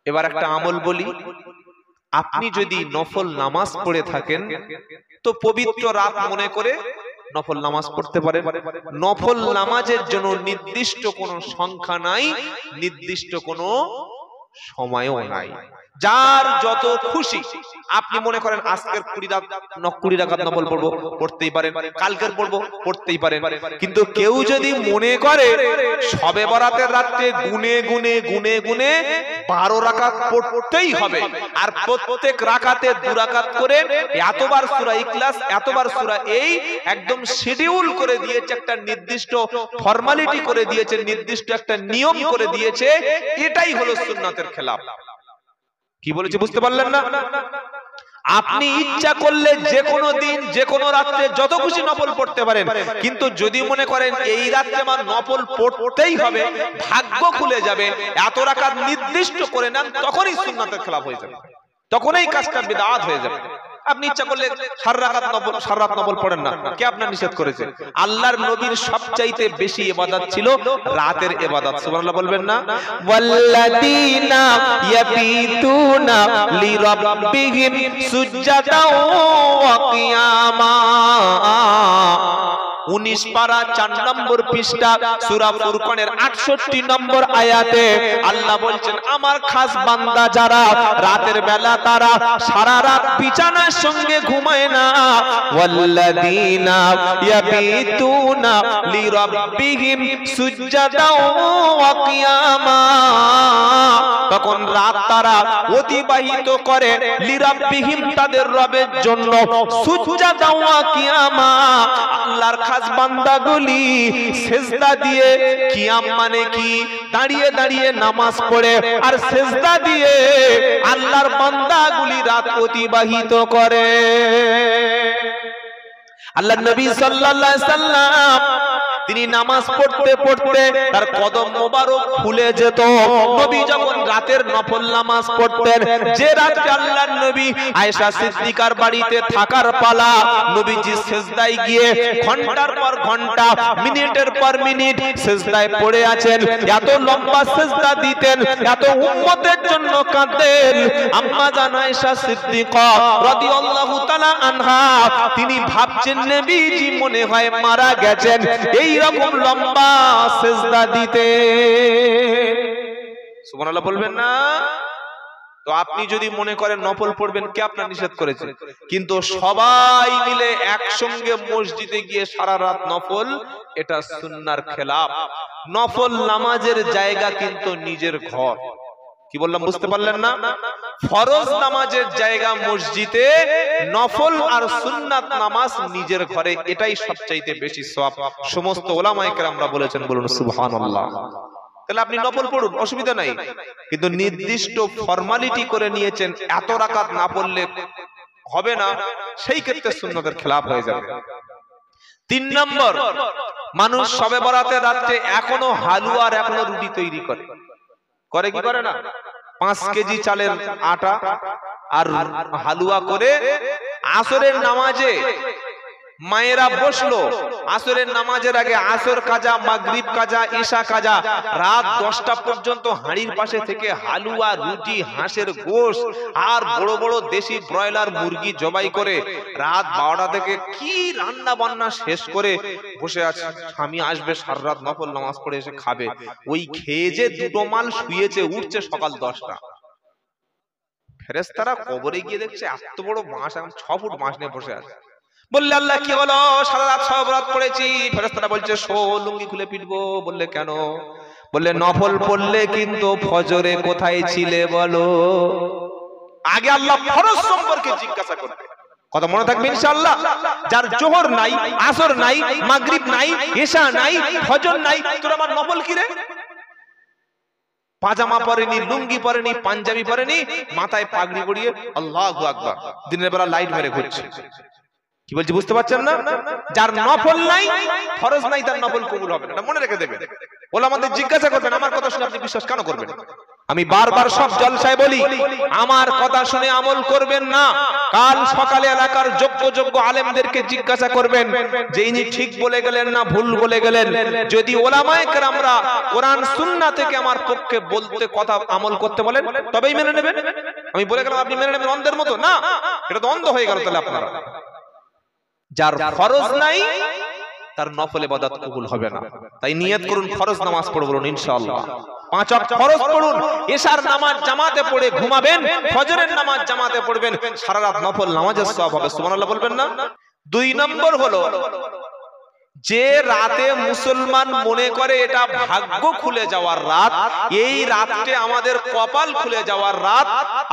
এবার একটা আমল বলি, আপনি যদি নফল নামাজ পড়ে থাকেন তো পবিত্র রাত মনে করে নফল নামাজ পড়তে পারেন। নফল নামাজের জন্য নির্দিষ্ট কোনো সংখ্যা নাই, নির্দিষ্ট কোনো সময়ও নাই। যার যত খুশি, আপনি মনে করেন আজকের 20 রাকাত নফল পড়বো, পড়তেই পারেন, কালকের পড়বো, পড়তেই পারেন। কিন্তু কেউ যদি মনে করে শবে বরাতের রাতে গুনে গুনে 12 রাকাত পড়তেই হবে, আর প্রত্যেক রাকাতে 2 রাকাত করে এতবার সূরা ইখলাস, এতবার সূরা, এই একদম শিডিউল করে দিয়েছে, একটা নির্দিষ্ট ফর্মালিটি করে দিয়েছে, নির্দিষ্ট একটা নিয়ম করে দিয়েছে, এটাই হলো সুন্নাতের খেলাফ। কি বলেছে বুঝতে পারলেন না? আপনি ইচ্ছা করলে যে কোনো দিন যে কোনো রাতে যত খুশি নফল পড়তে পারেন, কিন্তু যদি মনে করেন এই রাতে আমার নফল পড়তেই হবে, ভাগ্য খুলে যাবে, এত রাকাত নির্দিষ্ট করে নেন, তখনই সুন্নাতের খেলাফ হয়ে যাবে, তখনই কাজটা বিদআত হয়ে যাবে। আপনি ইচ্ছা করলে সারা রাত নফল পড়েন না, কে আপনার নিষেধ করেছে? আল্লাহর নবীর সবচাইতে বেশি ইবাদত ছিল রাতের ইবাদত। সুবহানাল্লাহ বলবেন না? ওয়াল্লাযীনা ইয়াবিতুনা লিরাব্বিহিম সুজদাও ওয়া কিয়ামা। 19 পারা 4 নম্বর পৃষ্ঠা সূরা ফুরকানের 68 নম্বর আয়াতে আল্লাহ বলছেন, আমার খাস বান্দা যারা রাতের বেলা তারা সারা রাত বিছানার সঙ্গে ঘুমায় না, ওয়াল্লাযীনা ইয়াবিতুনা লিরাব্বিহিম সুজদাও ওয়া কিয়ামা, তখন রাত তারা অতিবাহিত করে লিরাব্বিহিম তাদের রবের জন্য, সুজদাও ওয়া কিয়ামা আল্লাহর বান্দাগুলি সেজদা দিয়ে, কিয়াম মানে কি? দাঁড়িয়ে দাঁড়িয়ে নামাজ পড়ে, আর সেজদা দিয়ে আল্লাহর বান্দাগুলি রাত অতিবাহিত করে। আল্লাহর নবী সাল্লাল্লাহু আলাইহি সাল্লাম তিনি নামাজ পড়তে পড়তে তার কদম মোবারক ফুলে যেত। নবী যখন রাতের নফল নামাজ পড়তেন, যে রাতে আল্লাহর নবী আয়েশা সিদ্দিকার বাড়িতে থাকার পালা, নবীজি সিজদায় গিয়ে ঘন্টার পর ঘন্টা, মিনিটের পর মিনিট সিজদায় পড়ে আছেন। এত লম্বা সিজদা দিতেন, এত উম্মতের জন্য কাঁদতেন। আম্মা জান আয়েশা সিদ্দিকা রাদিয়াল্লাহু তাআলা আনহা তিনি ভাবছেন নবীজি মনে হয় মারা গেছেন, এই রকম লম্বা সিজদা দিতে। সুবহানাল্লাহ বলবেন না? তো আপনি যদি মনে করেন নফল পড়বেন, কে আপনার নিষেধ করেছে? কিন্তু সবাই মিলে একসঙ্গে মসজিদে গিয়ে সারা রাত নফল, এটা সুন্নাহর খেলাফ। নফল নামাজের জায়গা কিন্তু নিজের ঘর। কি বললাম বুঝতে পারলেন না? ফরজ নামাজের জায়গা মসজিদে, নফল আর সুন্নাত নামাজ নিজের ঘরে, এটাই সবচাইতে বেশি সওয়াব। সমস্ত উলামায়ে কেরামরা বলেছেন, বলুন সুবহানাল্লাহ। তাহলে আপনি নফল পড়ুন, অসুবিধা নাই, কিন্তু নির্দিষ্ট ফর্মালিটি করে নিয়েছেন, এত রাকাত না পড়লে হবে না, সেই ক্ষেত্রে সুন্নাতের খেলাফ হয়ে যাবে। 3 নম্বর, মানুষ শবে বরাতের রাতে এখনো হালুয়া আর এখনো রুটি তৈরি করে। করে কি করে না? 5 কেজি চালের আটা আর হালুয়া করে আসরের নামাজে মায়েরা বসলো, আসরের নামাজের আগে আসর কাজা, মাগরিব কাজা, ঈশা কাজা, রাত 10টা পর্যন্ত হাঁড়ির পাশে থেকে হালুয়া, রুটি, হাঁসের গোশত আর বড় বড় দেশি ব্রয়লার মুরগি জবাই করে রাত 12টা থেকে কি রান্না বান্না শেষ করে বসে আছে। স্বামী আসবে, সারা রাত নফল নামাজ পড়ে এসে খাবে। ওই খেয়ে যে দুটো মাল শুয়েছে, উঠছে সকাল 10টা। ফেরেশতারা কবরে গিয়ে দেখছে এত বড় মাছ, 6 ফুট মাছ নিয়ে বসে আছে। বললে আল্লাহ কি হলো? সারা রাত সব রাত পড়েছি। ফেরেশতারা বলছে শো, লুঙ্গি খুলে পিটবো। বললে কেন? বললে নফল পড়লে কিন্তু ফজরে কোথায় ছিলে বলো? আগে আল্লাহ ফরজ সম্পর্কে জিজ্ঞাসা করবে। কথা মনে থাকবে ইনশাআল্লাহ। যার জোহর নাই, আসর নাই, মাগরিব নাই, ঈশা নাই, ফজর নাই, তোর আমার নফল কি রে? পাজামা পরেনি, লুঙ্গি পরেনি, পাঞ্জাবি পরেনি, মাথায় পাগড়ি পরিয়ে আল্লাহু আকবার দিনের বেলা লাইট মেরে ঘুরছে। কি বলছি বুঝতে পারছেন না? যার নফল নাই, ফরজ নাই, তার নফল কবুল হবে না, এটা মনে রেখে দেবেন। ওলামাদের জিজ্ঞাসা করবেন, আমার কথা শুনে আপনি বিশ্বাস কেন করবেন? আমি বারবার সব জলসায় বলি, আমার কথা শুনে আমল করবেন না। কাল সকালে এলাকার যোগ্য আলেমদেরকে জিজ্ঞাসা করবেন যে ইনি ঠিক বলে গেলেন না ভুল বলে গেলেন। যদি ওলামায়ে কেরামরা কোরআন সুন্নাহ থেকে আমার পক্ষে বলতে কথা আমল করতে বলেন তবেই মেনে নেবেন। আমি বলে গেলাম আপনি মেনে নেবেন অন্ধের মতো, না, এটা তো অন্ধ হয়ে গেল। তাহলে আপনারা, যার ফরজ নাই তার নফল ইবাদত কবুল হবে না। তাই নিয়ত করুন ফরজ নামাজ পড়ব ইনশাআল্লাহ। 5 ওয়াক্ত ফরজ পড়ুন, এশার নামাজ জামাতে পড়ে ঘুমাবেন, ফজরের নামাজ জামাতে পড়বেন, সারা রাত নফল নামাজের সওয়াব হবে। সুবহানাল্লাহ বলবেন না? 2 নম্বর হলো, যে রাতে মুসলমান মনে করে এটা ভাগ্য খুলে যাওয়ার রাত, এই রাতটি আমাদের কপাল খুলে যাওয়ার রাত।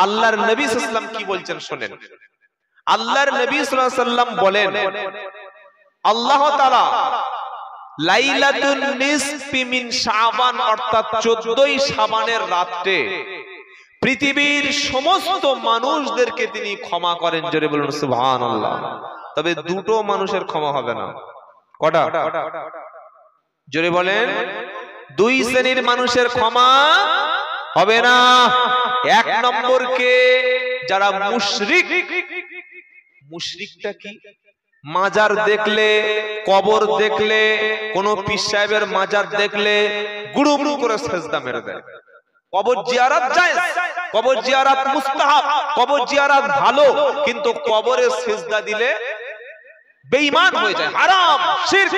আল্লাহর নবী সাল্লাল্লাহু আলাইহি ওয়াসাল্লাম কি বলছেন শুনেন। আল্লাহর নবী সাল্লাল্লাহু আলাইহি ওয়াসাল্লাম বলেন, আল্লাহ তাআলা লাইলাতুন নিসফি মিন শাবান অর্থাৎ 14ই শাবানের রাতে পৃথিবীর সমস্ত মানুষদেরকে তিনি ক্ষমা করেন। জোরে বলুন সুবহানাল্লাহ। তবে দুটো মানুষের ক্ষমা হবে না। কটা? জোরে বলেন। 2 শ্রেণীর মানুষের ক্ষমা হবে না। 1 নম্বর কে? যারা মুশরিক। মুশরিকটা কি? মাজার দেখলে, কবর দেখলে, কোন পীর সাহেবের মাজার দেখলে গুড়ুম করে সিজদা মেরে দেয়। কবর জিয়ারত জায়েজ, কবর জিয়ারত মুস্তাহাব, কবর জিয়ারত ভালো, কিন্তু কবরে সিজদা দিলে বেঈমান হয়ে যায়, হারাম, শিরক।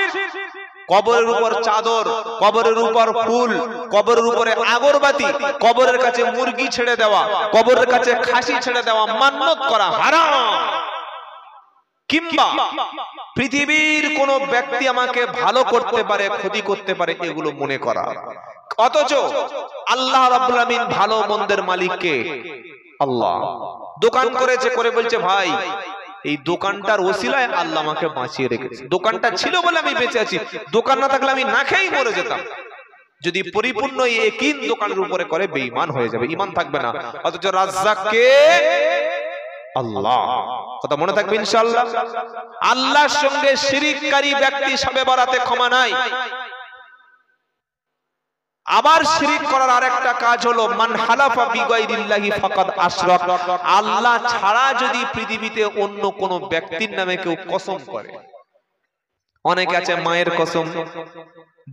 কবরের উপর চাদর, কবরের উপর ফুল, কবরের উপরে আগরবাতি, কবরের কাছে মুরগি ছেড়ে দেওয়া, কবরের কাছে খাসি ছেড়ে দেওয়া, মান্নত করা হারাম। কিংবা পৃথিবীর কোন ব্যক্তি আমাকে ভালো করতে পারে, ক্ষতি করতে পারে, এগুলো মনে করা। অথচ আল্লাহ রাব্বুল আমিন ভালো মন্দের মালিক কে? আল্লাহ। দোকান করেছে, করে বলছে ভাই এই দোকানটার ওসিলায় আল্লাহ আমাকে বাঁচিয়ে রেখেছে, দোকানটা ছিল বলে আমি বেঁচে আছি, দোকান না থাকলে আমি না খেয়েই মরে যেতাম। যদি পরিপূর্ণ ইয়াকিন দোকানের উপরে করে, বেঈমান হয়ে যাবে, ঈমান থাকবে না। অথচ রাজ্জাক কে? আল্লাহ। কথা মনে থাকবে ইনশাআল্লাহ। আল্লাহর সঙ্গে শিরককারী ব্যক্তি শবে বরাতে ক্ষমা নাই। আবার শিরক করার আরেকটা কাজ হলো মান হালাফা বিগাইরিল্লাহি ফাকাদ আশরাক। আল্লাহ ছাড়া যদি পৃথিবীতে অন্য কোন ব্যক্তির নামে কেউ কসম করে, অনেকে আছে মায়ের কসম,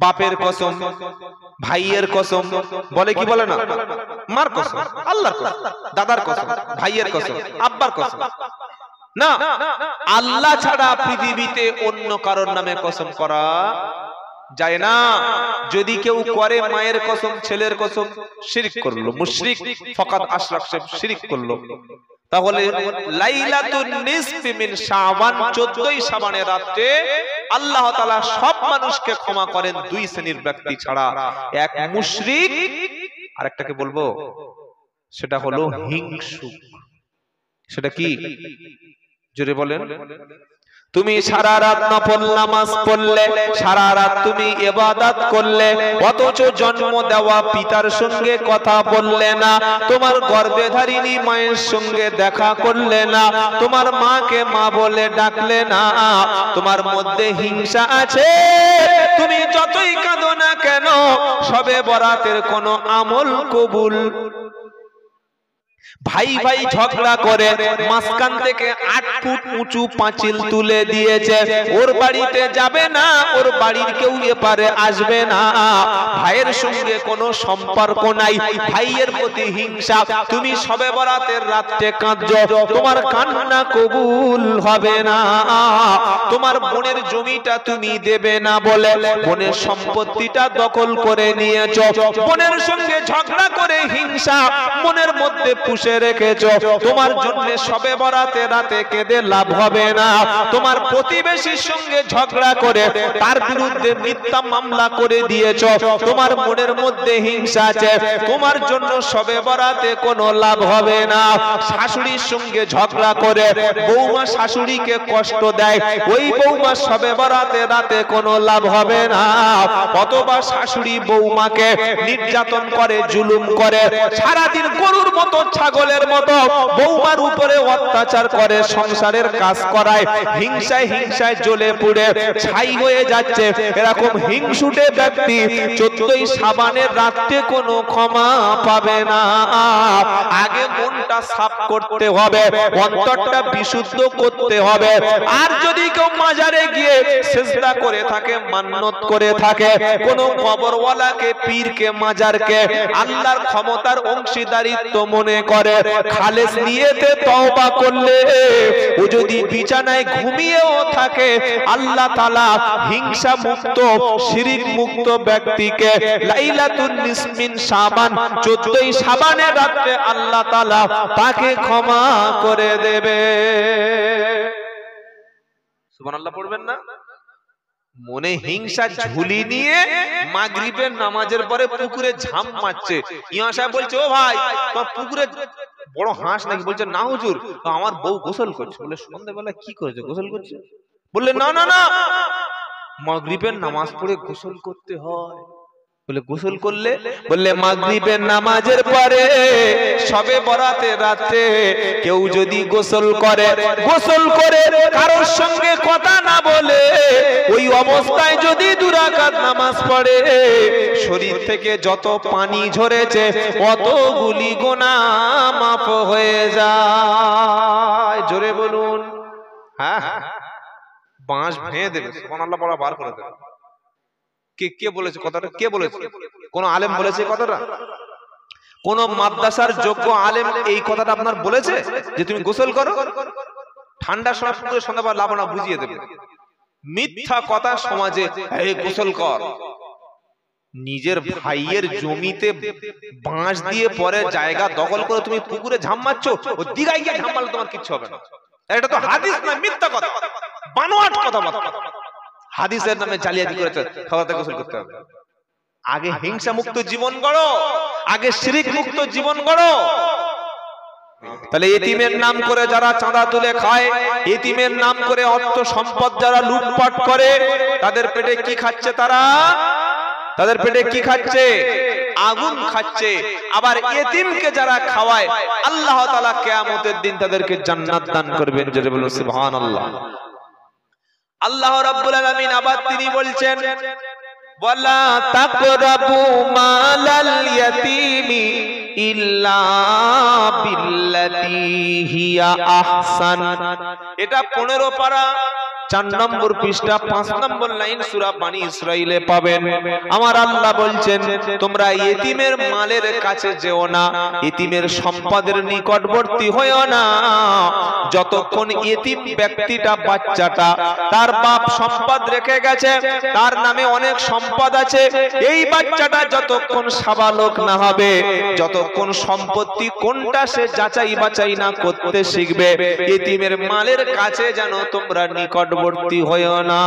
বাপের কসম, ভাইয়ের কসম, বলে কি বলে না? মার কসম, আল্লাহর কসম, দাদার কসম, ভাইয়ের কসম, আব্বার কসম। না, আল্লাহ ছাড়া পৃথিবীতে অন্য কারোর নামে কসম করা যায় না। যদি কেউ করে মায়ের কসম, ছেলের কসম, শিরক করলো, মুশরিক, ফাকাদ আশরাক, সে শিরক করলো। তাহলে লাইলাতুন নিসফি মিন শাবান 14ই শাবানের রাতে আল্লাহ তাআলা সব মানুষকে ক্ষমা করেন 2 শ্রেণীর ব্যক্তি ছাড়া। এক মুশরিক, আরেকটাকে বলবো সেটা হলো হিংসুক। সেটা কি? জোরে বলেন। তুমি সারা রাত নফল নামাজ পড়লে, সারা রাত তুমি ইবাদত করলে, অথচ জন্ম দেওয়া পিতার সঙ্গে কথা বললে না, তোমার গর্ভে ধারিণী মায়ের সঙ্গে দেখা করলে না, তোমার মাকে মা বলে ডাকলে না, তোমার মধ্যে হিংসা আছে, তুমি যতই কাঁদো না কেন শবে বরাতের কোনো আমল কবুল। ভাই ভাই ঝগড়া করে মাঝখান থেকে 8 ফুট উঁচু পাঁচিল তুলে দিয়েছে, ওর বাড়িতে যাবে না, ওর বাড়ির কেউ এপারে আসবে না, ভাইয়ের সঙ্গে কোনো সম্পর্ক নাই, ভাইয়ের প্রতি হিংসা, তুমি শবে বরাতের রাতে কাঁদছো, তোমার কান্না কবুল হবে না। তোমার বোনের জমিটা তুমি দেবে না বলে বোনের সম্পত্তিটা দখল করে নিয়েছো, বোনের সঙ্গে ঝগড়া করে হিংসা মনের মধ্যে পুষে রেখেছো, তোমার জন্য শবে বরাতে রাতে কেঁদে লাভ হবে না। তোমার প্রতিবেশীর সঙ্গে ঝগড়া করে তার বিরুদ্ধে মিথ্যা মামলা করে দিয়েছো, তোমার মনের মধ্যে হিংসা আছে, তোমার জন্য শবে বরাতে কোনো লাভ হবে না। শাশুড়ির সঙ্গে ঝগড়া করে বৌমা শাশুড়িকে কষ্ট দেয়, ওই বৌমা শবে বরাতে রাতে কোনো লাভ হবে না। অথবা শাশুড়ি বৌমাকে নির্যাতন করে, জুলুম করে, সারাদিন গরুর মতো ছাগলের মতো বৌমার উপরে অত্যাচার করে, সংসারের কাজ করায়, হিংসায় হিংসায় জ্বলে পুড়ে ছাই হয়ে যাচ্ছে, এরকম হিংসুটে ব্যক্তি 14ই শাবানের রাতে কোনো ক্ষমা পাবে না। আগে মনটা সাফ করতে হবে, অন্তরটা বিশুদ্ধ করতে হবে। আর যদি কেউ মাজারে গিয়ে সিজদা করে থাকে, মান্নত করে থাকে, কোন কবরওয়ালাকে, পীরকে, মাজারকে আল্লাহর ক্ষমতার অংশীদারিত্ব মনে করে, খালেস নিয়েতে তওবা করলে, ও যদি বিছানায় ঘুমিয়েও থাকে, আল্লাহ তাআলা হিংসা মুক্ত, শিরিক মুক্ত ব্যক্তিকে লাইলাতুন নিসমিন শাবান, 14ই শাবানের রাতে আল্লাহ তাআলা তাকে ক্ষমা করে দেবে। সুবহানাল্লাহ পড়বেন না? মনে হিংসা ঝুলি নিয়ে মাগরিবের নামাজের পরে পুকুরে ঝাঁপ মারছে। ইমাম সাহেব বলছে, ও ভাই তোমার পুকুরে বড় হাঁস নাকি? বলছে না হুজুর, আমার বউ গোসল করছে। বলে সন্ধ্যাবেলা কি করেছে? গোসল করছে। বললে না না না, মাগরিবের নামাজ পড়ে গোসল করতে হয়। বলে গোসল করলে? বললে মাগরিবের নামাজের পরে শবে বরাতের রাতে কেউ যদি গোসল করে, গোসল করে কারোর সঙ্গে কথা না বলে ওই অবস্থায় যদি 2 রাকাত নামাজ পড়ে, শরীর থেকে যত পানি ঝরেছে অতগুলি গুনাহ মাফ হয়ে যায়। জোরে বলুন। হ্যাঁ, বাঁশ ভেঙে দেবে। সুবহানাল্লাহ পড়া বার করে দেবে। কে বলেছে কথাটা? কে বলেছে? কোন আলেম বলেছে কথাটা? কোন মাদ্রাসার যোগ্য আলেম এই কথাটা আপনার বলেছে যে তুমি গোসল করো? ঠান্ডা সময় পুকুরে সন্ধ্যাবেলা লাভ না, বুঝিয়ে দেবে। মিথ্যা কথা সমাজে, এই গোসল কর। নিজের ভাইয়ের জমিতে বাঁশ দিয়ে পরে জায়গা দখল করে তুমি পুকুরে ঝাঁপ মারছো, ও দিঘায় গিয়ে ঝাঁপ মারলে তোমার কিচ্ছু হবে না। এটা তো হাদিস না, মিথ্যা কথা, বানোয়াট কথাবার্তা। হাদিসের নামে জালিয়াতি করেছে, খাওয়াতে গোসল করতে হবে। আগে হিংসা মুক্ত জীবন গড়ো, আগে শিরিক মুক্ত জীবন গড়ো। তাহলে এতিমের নাম করে যারা চাঁদা তুলে খায়, এতিমের নাম করে অর্থ সম্পদ যারা লুটপাট করে, তাদের পেটে কি খাচ্ছে? তাদের পেটে কি খাচ্ছে? আগুন খাচ্ছে। আবার এতিমকে যারা খাওয়ায়, আল্লাহ তাআলা কিয়ামতের দিন তাদেরকে জান্নাত দান করবেন। জোরে বলুন সুবহানাল্লাহ। আল্লাহ রাব্বুল আলামিন আবার তিনি বলছেন, ওয়ালা তাকরাবু মালাল ইয়াতীমি ইল্লা বিল্লাতী হিয়া আহসান। এটা 15 পারা 4 নম্বর পৃষ্ঠা 5 নম্বর লাইন সূরা বানী ইসরাইলে পাবেন। আমার আল্লাহ বলছেন, তোমরা এতিমের মালের কাছে যেও না, এতিমের সম্পদের নিকটবর্তী হয়ো না, যতক্ষণ এতিম ব্যক্তিটা, বাচ্চাটা, তার বাপ সম্পদ রেখে গেছে, তার নামে অনেক সম্পদ আছে, এই বাচ্চাটা যতক্ষণ সাবালক না হবে, যতক্ষণ সম্পত্তি কোনটা সে যাচাই বাছাই না করতে শিখবে, এতিমের মালের কাছে যেন তোমরা নিকটবর্তী হয়ো না।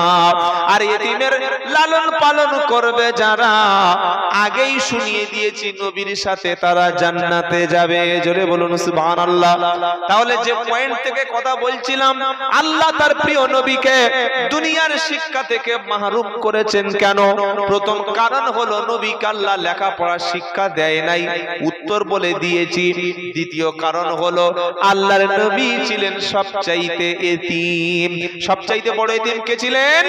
আর এতিমের লালন পালন করবে যারা, আগেই শুনিয়ে দিয়েছি নবীর সাথে তারা জান্নাতে যাবে। জোরে বলুন সুবহানাল্লাহ। তাহলে যে পয়েন্ট থেকে কথা বলছিলাম, আল্লাহ তার প্রিয় নবীকে দুনিয়ার শিক্ষা থেকে মাহরুম করেছেন কেন? প্রথম কারণ হলো নবীকে আল্লাহ লেখাপড়ার শিক্ষা দেয় নাই, উত্তর বলে দিয়েছি। দ্বিতীয় কারণ হলো আল্লাহর নবী ছিলেন সবচাইতে এতিম। সবচাইতে বড় এতিম কে ছিলেন?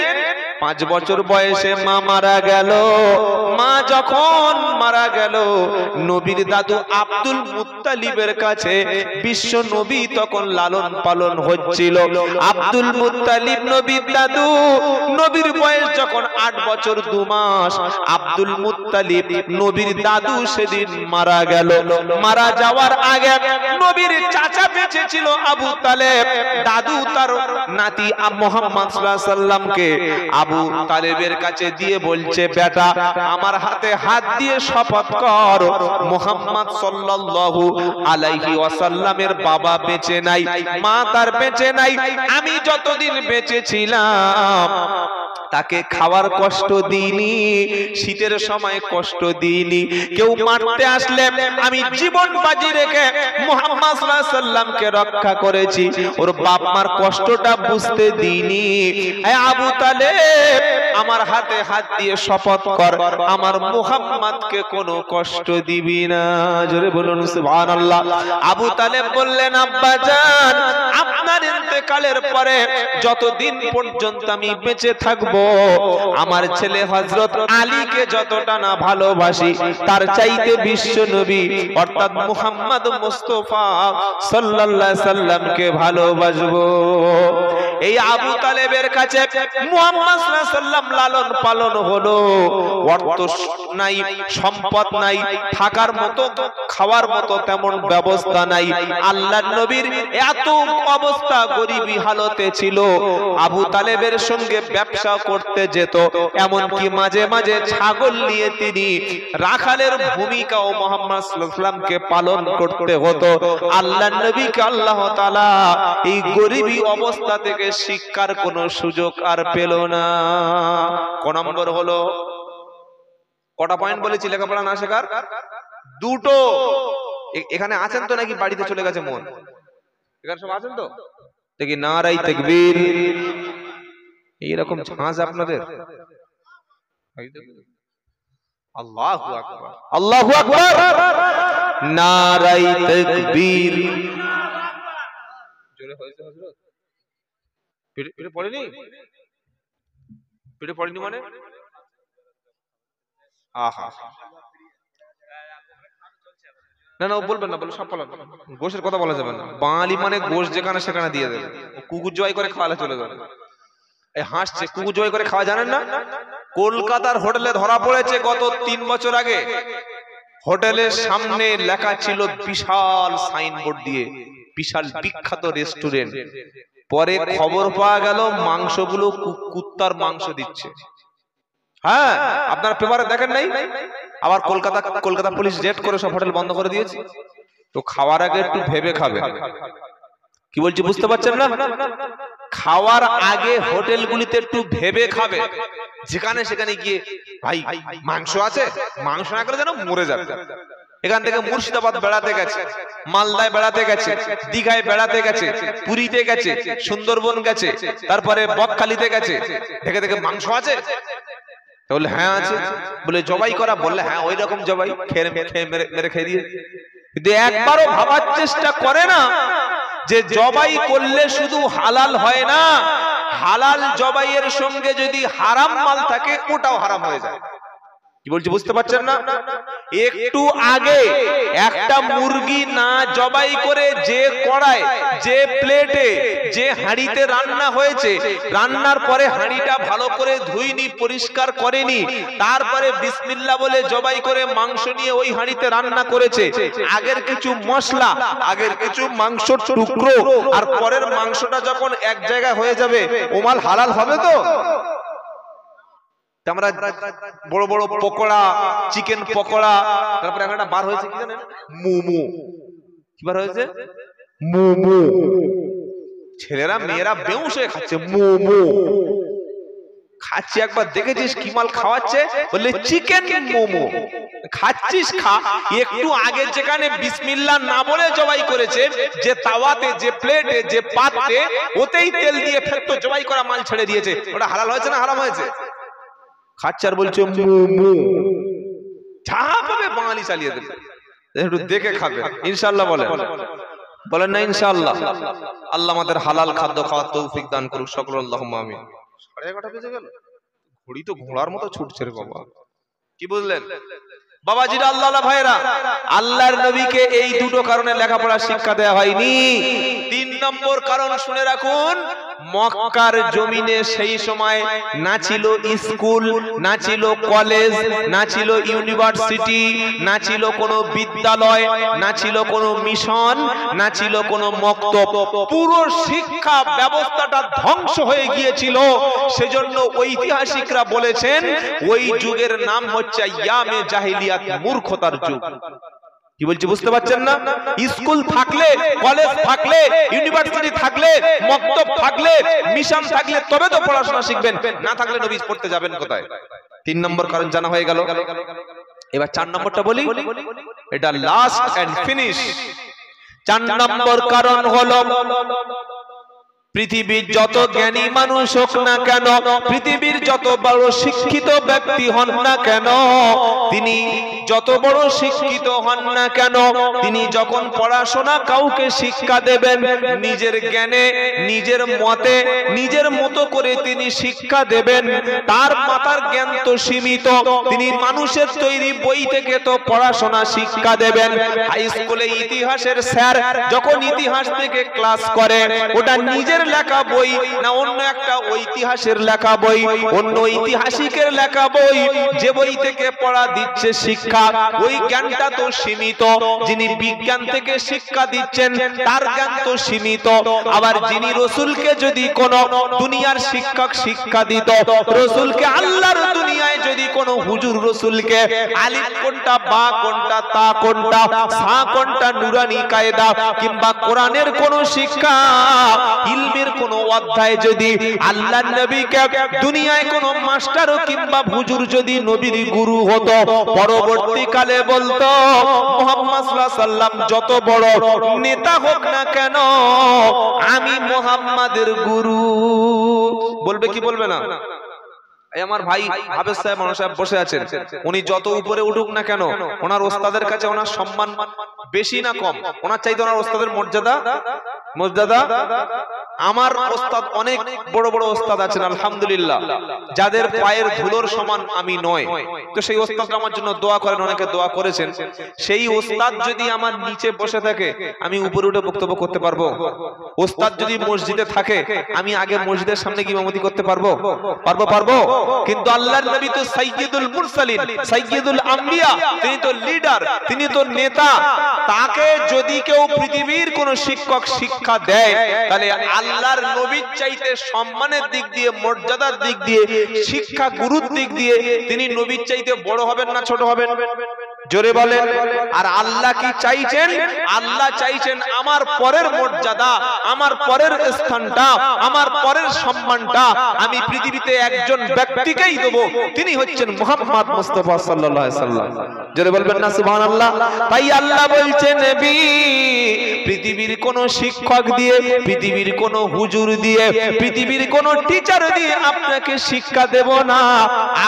5 বছর বয়সে মা মারা গেল। মা যখন মারা গেল, নবীর দাদু আব্দুল মুত্তালিবের কাছে বিশ্ব নবী তখন লালন পালন হচ্ছিল। আব্দুল মুত্তালিব নবীর দাদু। নবীর বয়স যখন 8 বছর 2 মাস, আব্দুল মুত্তালিব নবীর দাদু সেদিন মারা গেল। মারা যাওয়ার আগে নবীর চাচা বেঁচে ছিল আবু তালেব। দাদু তার নাতি মুহাম্মদ সাল্লাল্লাহু আলাইহি সাল্লামকে আবু তালেবের কাছে দিয়ে বলছে, বেটা আমার হাতে হাত দিয়ে শপথ কর, মুহাম্মদ সাল্লাল্লাহু আলাইহি ওয়াসাল্লামের বাবা বেঁচে নাই, মা তার বেঁচে নাই, আমি যতদিন বেঁচে ছিলাম তাকে খাওয়ার কষ্ট দিইনি, শীতের সময় কষ্ট দিইনি। কেউ মারতে আসলে আমি জীবন বাজি রেখে মুহাম্মদ সাল্লাল্লাহু আলাইহি সাল্লামকে রক্ষা করেছি, ওর বাপ মার কষ্টটা বুঝতে দিইনি। হে আবু তালেব, আমার হাতে হাত দিয়ে শপথ কর, আমার মুহাম্মদকে কোনো কষ্ট দিবি না। জোরে বলুন সুবহানাল্লাহ। আবু তালেব বললেন, আব্বা জান, আপনার ইন্তেকালের পরে যতদিন পর্যন্ত আমি বেঁচে থাকব, আমার ছেলে হযরত আলীকে যতটা না ভালোবাসি, তার চাইতে বিশ্ব নবী অর্থাৎ মুহাম্মদ মুস্তাফা সাল্লাল্লাহু আলাইহি সাল্লামকে ভালোবাসবো। এই আবু তালেবের কাছে মুহাম্মদ সাল্লাল্লাহু আলাইহি সাল্লাম লালন পালন হলো। অর্থ নাই, সম্পদ নাই, থাকার মতো খাওয়ার মতো তেমন ব্যবস্থা নাই। আল্লাহর নবীর এত অবস্থা, গরিবী হালতে ছিল। আবু তালেবের সঙ্গে ব্যবসা করতে যেত, এমনকি মাঝে মাঝে ছাগল নিয়ে তিনি রাখালের ভূমিকাও মুহাম্মদ সাল্লাল্লাহু আলাইহি সাল্লামকে পালন করতে হতো। আল্লাহর নবীকে আল্লাহ তাআলা এই গরিবী অবস্থা থেকে শিক্ষার কোনো সুযোগ আর পেল না। ক নম্বর হলো, কটা পয়েন্ট বলেছি লেখাপড়া না শেখার? দুটো। এখানে আছেন তো নাকি বাড়িতে চলে গেছে মন? এখানে সব আছেন তো? দেখি নারাই তাকবীর। এইরকম ঝাঁজ আপনাদের। আল্লাহু আকবার, আল্লাহু আকবার, নারাই তাকবীর। জোরে হয়েছে হযরত? পেটে পড়েনি? পেটে পড়েনি মানে? আহা, না না, বলবেন না, বলে সব পালান। গোশের কথা বলা যাবে না। বাঙালি মানে গোশ যেখানে সেখানে দিয়ে দেবে। কুকুর জবাই করে খাওয়ালে চলে যাবে। এই হাসছে, কুকুর জবাই করে খাওয়া জানেন না? কলকাতার হোটেলে ধরা পড়েছে গত 3 বছর আগে। হোটেলের সামনে লেখা ছিল বিশাল সাইনবোর্ড দিয়ে, বিশাল বিখ্যাত রেস্টুরেন্ট। পরে খবর পাওয়া গেল মাংসগুলো কুত্তার মাংস দিচ্ছে। হ্যাঁ, আপনারা পেপারে দেখেন নাই? আবার কলকাতা পুলিশ রেড করে সব হোটেল বন্ধ করে দিয়েছে। তো খাওয়ার আগে একটু ভেবে খাবে। কি বলছি বুঝতে পারছেন না? খাওয়ার আগে হোটেলগুলিতে একটু ভেবে খাবে। যেখানে সেখানে গিয়ে ভাই মাংস আছে, মাংস না খেলে যেন মরে যাবে। এখান থেকে মুর্শিদাবাদ বেড়াতে গেছে, মালদায় বেড়াতে গেছে, দীঘায় বেড়াতে গেছে, পুরীতে গেছে, সুন্দরবন গেছে, তারপরে বকখালিতে গেছে, দেখে দেখে মাংস আছে। বলে হ্যাঁ আছে। বলে জবাই করা? বললে হ্যাঁ ওই রকম জবাই, মেরে খেয়ে দিয়ে। কিন্তু একবারও ভাবার চেষ্টা করে না যে জবাই করলে শুধু হালাল হয় না, হালাল জবাইয়ের সঙ্গে যদি হারাম মাল থাকে ওটাও হারাম হয়ে যায়। কি বলছি বুঝতে পারছেন না? একটু আগে একটা মুরগি না জবাই করে যে কড়ায়, যে প্লেটে, যে হাঁড়িতে রান্না হয়েছে, রান্নার পরে হাঁড়িটা ভালো করে ধুইনি, পরিষ্কার করেনি, তারপরে বিসমিল্লাহ বলে জবাই করে মাংস নিয়ে ওই হাঁড়িতে রান্না করেছে। আগের কিছু মশলা, আগের কিছু মাংসর টুকরো, আর পরের মাংসটা যখন এক জায়গায় হয়ে যাবে, ও মাল হালাল হবে তো? আমরা বড় বড় পকোড়া, চিকেন পকোড়া, তারপরে একটা বার হয়েছে কি জানেন? মোমো। কি বার হয়েছে? মোমো। ছেলেরা মেয়েরা বেউস হয়ে খাচ্ছে মোমো। খাচ্ছি, একবার দেখেছিস কি মাল খাওয়াচ্ছে? বললে চিকেন মোমো। খাচ্ছিস খা, একটু আগে যেখানে বিসমিল্লাহ না বলে জবাই করেছে, যে তাওয়াতে, যে প্লেটে, যে পাত্রে, ওতেই তেল দিয়ে ফেরত জবাই করা মাল ছেড়ে দিয়েছে। ওটা হালাল হয়েছে না হারাম হয়েছে? খাচ্ছে আর বলছে মোমো। যা পাবে বাঙালি চালিয়ে দেবে, একটু দেখে খাবে ইনশাআল্লাহ। বলেন না ইনশাআল্লাহ? আল্লাহ আমাদের হালাল খাদ্য খাওয়ার তৌফিক দান করুক সকল, আল্লাহুম্মা আমিন। 11:30 বেজে গেল, ঘড়ি তো ঘোড়ার মতো ছুটছে রে বাবা। কি বুঝলেন বাবাজিরা, আল্লাহ ভাইরা? আল্লাহর নবীকে এই দুটো কারণে লেখাপড়া শিক্ষা দেওয়া হয়নি। 3 নম্বর কারণ শুনে রাখুন, মক্কার জমিনে সেই সময় না ছিল স্কুল, না ছিল কলেজ, না ছিল ইউনিভার্সিটি, না ছিল কোনো বিদ্যালয়, না ছিল কোনো মিশন, না ছিল কোনো মক্তব। পুরো শিক্ষা ব্যবস্থাটা ধ্বংস হয়ে গিয়েছিল। সেজন্য ঐতিহাসিকরা বলেছেন ওই যুগের নাম হচ্ছে ইয়ামে জাহিলিয়াত, মূর্খতার যুগ। কি বলছি বুঝতে পারছেন না? স্কুল থাকলে, কলেজ থাকলে, ইউনিভার্সিটি থাকলে, মক্তব থাকলে, মিশন থাকলে তবে তো পড়াশোনা শিখবেন, না থাকলে নবী পড়তে যাবেন কোথায়? 3 নম্বর কারণ জানা হয়ে গেল। এবার 4 নম্বরটা বলি, এটা লাস্ট এন্ড ফিনিশ। 4 নম্বর কারণ হলো পৃথিবীর যত জ্ঞানী মানুষ হোক না কেন, পৃথিবীর যত বড় শিক্ষিত ব্যক্তি হন না কেন, তিনি যত বড় শিক্ষিত হন না কেন, তিনি যখন পড়াশোনা কাউকে শিক্ষা দেবেন, নিজের জ্ঞানে, নিজের মতে, নিজের মতো করে তিনি শিক্ষা দেবেন। তার মাথার জ্ঞান তো সীমিত, তিনি মানুষের তৈরি বই থেকে তো পড়াশোনা শিক্ষা দেবেন। হাই স্কুলে ইতিহাসের স্যার যখন ইতিহাস থেকে ক্লাস করে, ওটা নিজের লেখা বই না অন্য একটা ঐতিহাসের লেখা বই, অন্য ঐতিহাসিকের লেখা বই, যে বই থেকে পড়া দিচ্ছে শিক্ষা, ওই জ্ঞানটা তো সীমিত। যিনি বিজ্ঞান থেকে শিক্ষা দিচ্ছেন তার জ্ঞান তো সীমিত। আবার যিনি রসুলকে যদি কোন দুনিয়ার শিক্ষক শিক্ষা দিত, রসুলকে আল্লাহর দুনিয়ায় যদি কোন হুজুর রসুলকে আলিফ কোনটা, বা কোনটা, তা কোনটা, সা কোনটা, নুরানি কায়দা কিংবা কোরআনের কোন শিক্ষা, ইলমের কোন অধ্যায় যদি আল্লাহর নবীকে দুনিয়ায় কোন মাস্টার কিংবা হুজুর যদি নবীর গুরু হতো, পরবর্তীকালে বলতো মুহাম্মদ সাল্লাল্লাহু আলাইহি সাল্লাম যত বড় নেতা হোক না কেন, আমি মুহাম্মাদের গুরু। বলবে কি বলবে না? এই আমার ভাই হাফেজ সাহেব, মাওলানা সাহেব বসে আছেন, উনি যত উপরে উঠুক না কেন, ওনার ওস্তাদের কাছে ওনার সম্মান বেশি না কম? ওনার চাইতে ওনার ওস্তাদের মর্যাদা আমার ওস্তাদ অনেক বড় বড় ওস্তাদ আছেন আলহামদুলিল্লাহ, যাদের পায়ের ধুলোর সমান আমি নয়। তো সেই ওস্তাদরা আমার জন্য দোয়া করেন, অনেকে দোয়া করেছেন। সেই ওস্তাদ যদি আমার নিচে বসে থাকে, আমি উপরে উঠে বক্তব্য করতে পারবো? ওস্তাদ যদি মসজিদে থাকে, আমি আগে মসজিদের সামনে কি ইমামতি করতে পারবো? পারবো। কিন্তু আল্লাহর নবী তো সাইয়্যিদুল মুরসালিন, সাইয়্যিদুল আম্বিয়া, তিনি তো লিডার, তিনি তো নেতা। তাকে যদি কেউ পৃথিবীর কোন শিক্ষক শিক্ষা দেয়, তাহলে আল্লাহর নবীর চাইতে সম্মানের দিক দিয়ে, মর্যাদার দিক দিয়ে, শিক্ষা গুরুর দিক দিয়ে তিনি নবীর চাইতে বড় হবেন না ছোট হবেন? জোরে বলেন। আর আল্লাহ কি চাইছেন? আল্লাহ চাইছেন আমার পরের মর্যাদা, আমার পরের স্থানটা, আমার পরের সম্মানটা আমি পৃথিবীতে একজন ব্যক্তিকেই দেব, তিনি হচ্ছেন মুহাম্মদ মুস্তাফা সাল্লাল্লাহু আলাইহি সাল্লাম। জোরে বলবেন না সুবহানাল্লাহ? তাই আল্লাহ বলছেন, নবী পৃথিবীর কোন শিক্ষক দিয়ে, পৃথিবীর কোন হুজুর দিয়ে, পৃথিবীর কোন টিচার দিয়ে আপনাকে শিক্ষা দেব না।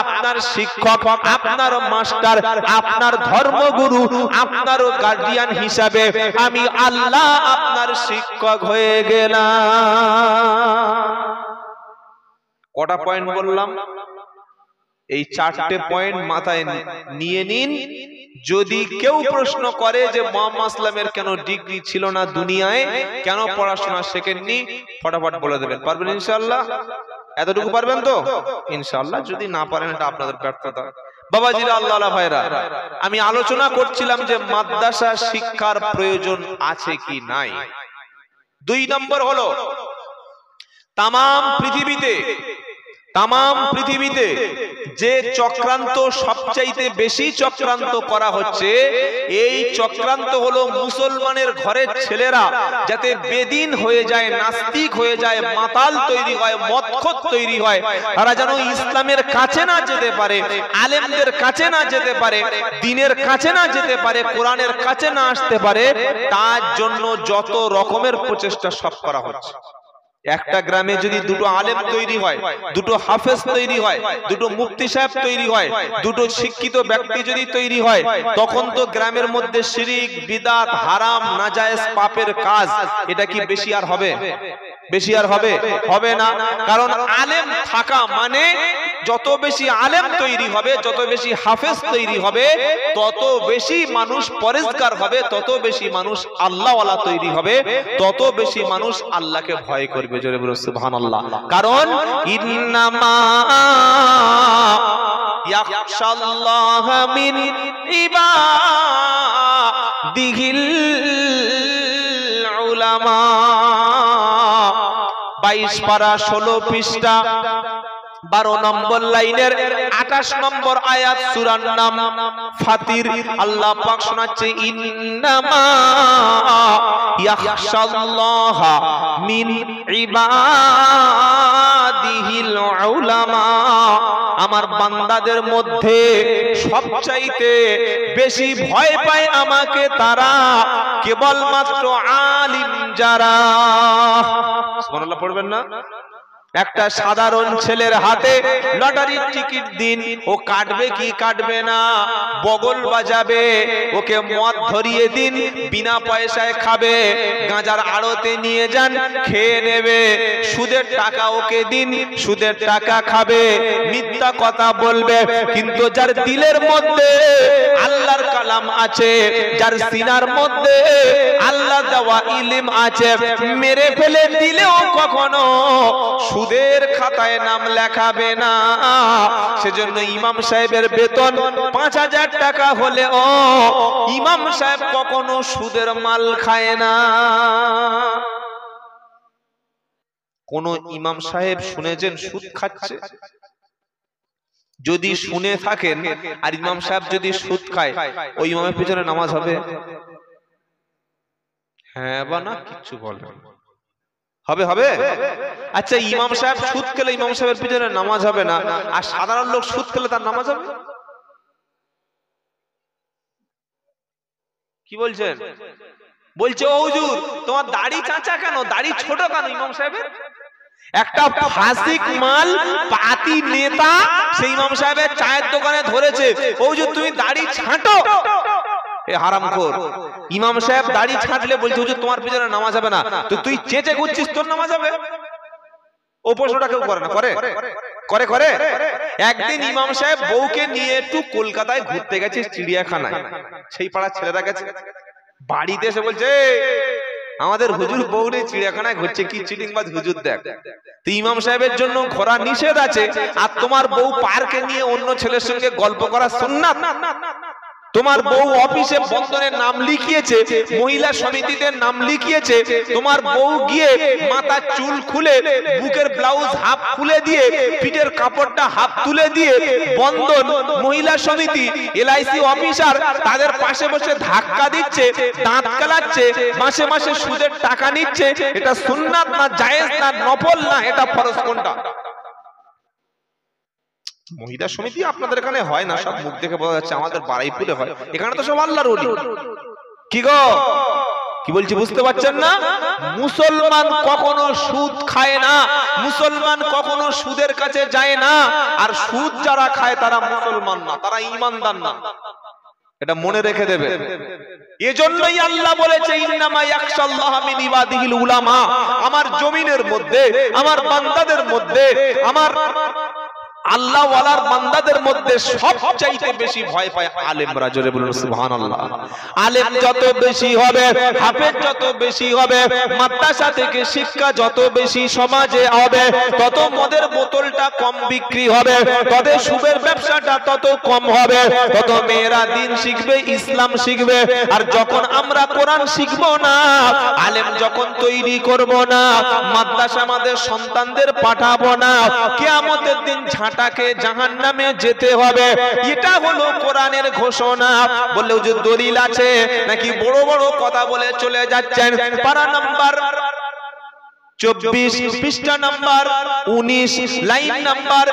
আপনার শিক্ষক, আপনার মাস্টার, আপনার ধর্মগুরু, আপনার গার্ডিয়ান হিসাবে আমি আল্লাহ আপনার শিক্ষক হয়ে গেলাম। কটা পয়েন্ট বললাম? এই 4টে পয়েন্ট মাথায় নিয়ে নিন। যদি কেউ প্রশ্ন করে যে মুহাম্মদ সাল্লামের কেন ডিগ্রি ছিল না দুনিয়ায়, কেন পড়াশোনা শেখেননি, ফটাফট বলে দেবেন। পারবেন ইনশাআল্লাহ? এতটুকু পারবেন তো ইনশাআল্লাহ? যদি না পারেন এটা আপনাদের ব্যর্থতা। বাবাজিরা, আল্লাহ ভাইরা, আমি আলোচনা করছিলাম যে মাদ্রাসা শিক্ষার প্রয়োজন আছে কি নাই। 2 নম্বর হলো তামাম পৃথিবীতে যে চক্রান্ত সবচাইতে বেশি চক্রান্ত করা হচ্ছে, এই চক্রান্ত হলো মুসলমানের ঘরের ছেলেরা যাতে বেদিন হয়ে যায়, নাস্তিক হয়ে যায়, মাতাল তৈরি হয়, মদখোর তৈরি হয়, তারা যেন ইসলামের কাছে না যেতে পারে, আলেমদের কাছে না যেতে পারে, দ্বীনের কাছে না যেতে পারে, কোরআনের কাছে না আসতে পারে, তার জন্য যত রকমের প্রচেষ্টা সব করা হচ্ছে। একটা গ্রামে যদি 2টো আলেম তৈরি হয়, 2টো হাফেজ তৈরি হয়, 2টো মুফতি সাহেব তৈরি হয়, 2টো শিক্ষিত ব্যক্তি যদি তৈরি হয়, তখন তো গ্রামের মধ্যে শিরিক, বিদআত, হারাম, নাজায়েজ, পাপের কাজ, এটা কি বেশি আর হবে? হবে না। কারণ আলেম থাকা মানে যত বেশি আলেম তৈরি হবে, যত বেশি হাফেজ তৈরি হবে, তত বেশি মানুষ পরেজগার হবে, তত বেশি মানুষ আল্লাহওয়ালা তৈরি হবে, তত বেশি মানুষ আল্লাহকে ভয় করবে। জোরে বলুন সুবহানাল্লাহ। কারণ ইন্নামা ইয়াখশাল্লাহ মিন ইবাদিহিল উলামা। 22 পারা 16 পৃষ্ঠা 12 নম্বর লাইনের 28 নম্বর আয়াত সূরার নাম ফাতির। আল্লাহ পাক শোনাচ্ছে ইন্নামা ইয়াখশাল্লাহা মিন ইবাদিহিল উলামা। আমার বান্দাদের মধ্যে সবচাইতে বেশি ভয় পায় আমাকে তারা কেবলমাত্র আলিম যারা। সুবহানাল্লাহ পড়বেন না? একটা সাধারণ ছেলের হাতে লটারির টিকিট দিন, ও কাটবে কি কাটবে না, বগল বাজাবে, ওকে মদ ধরিয়ে দিন, বিনা পয়সায় খাবে, গাঁজার আড়তে নিয়ে যান, খেয়ে নেবে, সুদের টাকা ওকে দিন, সুদের টাকা খাবে, মিথ্যা কথা বলবে। কিন্তু যার দিলের মধ্যে আল্লাহর কালাম আছে, যার সিনার মধ্যে আল্লাহ দেওয়া ইলম আছে, মেরে ফেলে দিলেও কখনো সুদের খাতায় নাম লেখাবে না। সেজন্য ইমাম সাহেবের বেতন 5000 টাকা হলেও ইমাম সাহেব কখনো সুদের মাল খায় না। কোন ইমাম সাহেব শুনেছেন সুদ খাচ্ছে? যদি শুনে থাকেন আর ইমাম সাহেব যদি সুদ খায়, ওই ইমামের পিছনে নামাজ হবে? হ্যাঁ বা না? কিচ্ছু বলে হবে? হবে? আচ্ছা, ইমাম সাহেব সুদ খেলে ইমাম সাহেবের পিছনে নামাজ হবে না, আর সাধারণ লোক সুদ খেলে তার নামাজ হবে? কি বলছেন? বলছে ও হুজুর তোমার দাড়ি চাচা কেন, দাড়ি ছোট কেন ইমাম সাহেবের? একটা ফাসিক মাল পাতি নেতা সেই ইমাম সাহেবের চায়ের দোকানে ধরেছে, ও হুজুর তুমি দাড়ি ছাঁটো। এ হারামখোর, ইমাম সাহেব দাড়ি ছাঁটলে বলছে হুজুর তোমার পিছনে নামাজ হবে না, তো তুই চেঁচে ঘুরছিস, তোর নামাজ হবে? ও প্রশ্নটা কেউ করে না? করে করে করে একদিন ইমাম সাহেব বউকে নিয়ে একটু কলকাতায় ঘুরতে গেছে, চিড়িয়াখানায়। সেই পাড়ার ছেলেরা গেছে, বাড়িতে এসে বলছে আমাদের হুজুর বউ নিয়ে চিড়িয়াখানায় ঘুরছে, কি চিটিংবাজ হুজুর দেখ। তো ইমাম সাহেবের জন্য ঘোরা নিষেধ আছে, আর তোমার বউ পার্কে নিয়ে অন্য ছেলের সঙ্গে গল্প করা সুন্নাত। তোমার বউ অফিসে বন্ধনের নাম লিখিয়েছে, মহিলা সমিতিতে নাম লিখিয়েছে, তোমার বউ গিয়ে মাথার চুল খুলে, বুকের ব্লাউজ হাফ খুলে দিয়ে, পিঠের কাপড়টা হাফ তুলে দিয়ে, বন্ধন মহিলা সমিতি এলআইসি অফিসার তাদের পাশে বসে ধাক্কা দিচ্ছে, দাঁত কালাচ্ছে, মাসে মাসে সুদের টাকা নিচ্ছে। এটা সুন্নাত না জায়েজ না নফল না এটা ফরজ, কোনটা? মহিলা সমিতি আপনাদের এখানে হয় না, সব মুখ দেখে বোঝা যাচ্ছে, আমাদের বারাইপুরে হয়, এখানে তো সব আল্লাহর ওলি। কি গো, কি বলছি বুঝতে পারছেন না? মুসলমান কখনো সুদ খায় না, মুসলমান কখনো সুদের কাছে যায় না, আর সুদ যারা খায় তারা মুসলমান না, তারা ঈমানদার না, এটা মনে রেখে দেবে। এজন্যই আল্লাহ বলেছে ইন্নামা ইয়াখশাল্লাহা মিন ইবাদিহিল উলামা। আমার জমিনের মধ্যে, আমার বান্দাদের মধ্যে, আমার আল্লাহ ওয়ালার বান্দাদের মধ্যে সবচাইতে বেশি ভয় পায় আলেমরা। জোরে বলুন সুবহানাল্লাহ। আলেম যত বেশি হবে, হাফেজ যত বেশি হবে, মাদ্রাসা থেকে শিক্ষা যত বেশি সমাজে হবে, তত মদের বোতলটা কম বিক্রি হবে, তত সুদের ব্যবসাটা তত কম হবে, তত মেয়েরা দিন শিখবে, ইসলাম শিখবে। আর যখন আমরা কোরআন শিখবো না, আলেম যখন তৈরি করব না, মাদ্রাসা আমাদের সন্তানদের পাঠাবো না, কিয়ামতের দিন তাকে জাহান্নামে যেতে হবে। এটা হলো কোরআনের ঘোষণা। বললেও যে দলিল আছে নাকি বড় বড় কথা বলে চলে যাচ্ছেন। পারা নাম্বার 24, পৃষ্ঠা নাম্বার 19, লাইন নাম্বার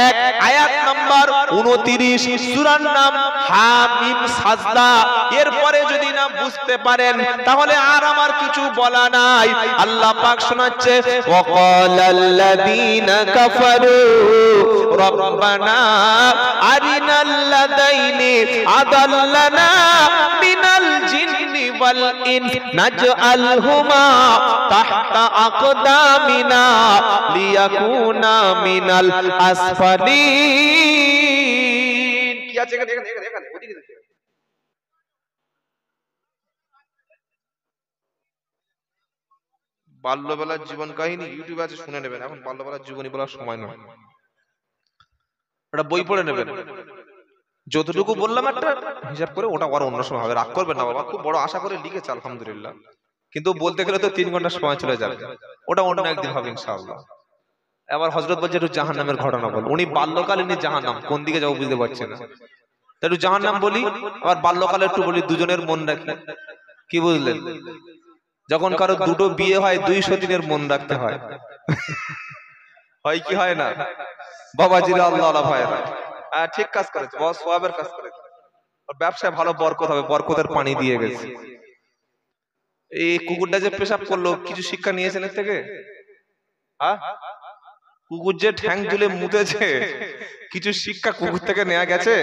1, আয়াত নাম্বার 29, সূরার নাম হামিম সাজদা। এরপরে যদি না বুঝতে পারেন তাহলে আর আমার কিছু বলা নাই। আল্লাহ পাক শোনাচ্ছে ওয়াকালাল্লাযীনা কাফারু রব্বানা আরিনাল্লাযাইনি আদাল্লানা মিনাল জিন্নি ওয়াল ইনস নাজআলহুমা তাহতা আকদামিনা লিয়াকুনা মিনাল আসফালিন। কি আছে এখানে? ওদিকে বাল্যবেলার জীবন কাহিনী ইউটিউবে আছে, শুনে নেবেন। এখন বাল্যবেলার জীবনী বলার সময় নয়, ওটা বই পড়ে নেবেন। যতটুকু বললাম একটা হিসাব করে, ওটা আর অন্য সময় হবে। রাগ করবেন না বাবা, খুব বড় আশা করে লিখেছে আলহামদুলিল্লাহ, কিন্তু বলতে গেলে তো 3 ঘন্টা সময় চলে যাবে, ওটা অন্য একদিন হবে ইনশাআল্লাহ। এবার হযরত বলছে একটু জাহান্নামের ঘটনা বল। উনি বাল্যকালীন জাহান্নাম, কোন দিকে যাবো বুঝতে পারছেন না, একটু জাহান্নাম বলি। আবার বাল্যকালে একটু বলি দুজনের মন রাখি। কি বুঝলেন? যখন কারো দুটো বিয়ে হয় 200 দিনের মন রাখতে হয়। হয় কি হয় না? বাবাজিরা আল্লাহ আল্লাহ ভাইরা, ঠিক কাজ করেছে, বস সওয়াবের কাজ করেছে। ব্যবসায় ভালো বরকত হবে, বরকতের পানি দিয়ে গেছে। এই কুকুরটা যে পেশাব করলো, কিছু শিক্ষা নিয়েছেন এর থেকে? কুকুর যে ঠ্যাং তুলে মুতেছে, কিছু শিক্ষা কুকুর থেকে নেওয়া গেছে?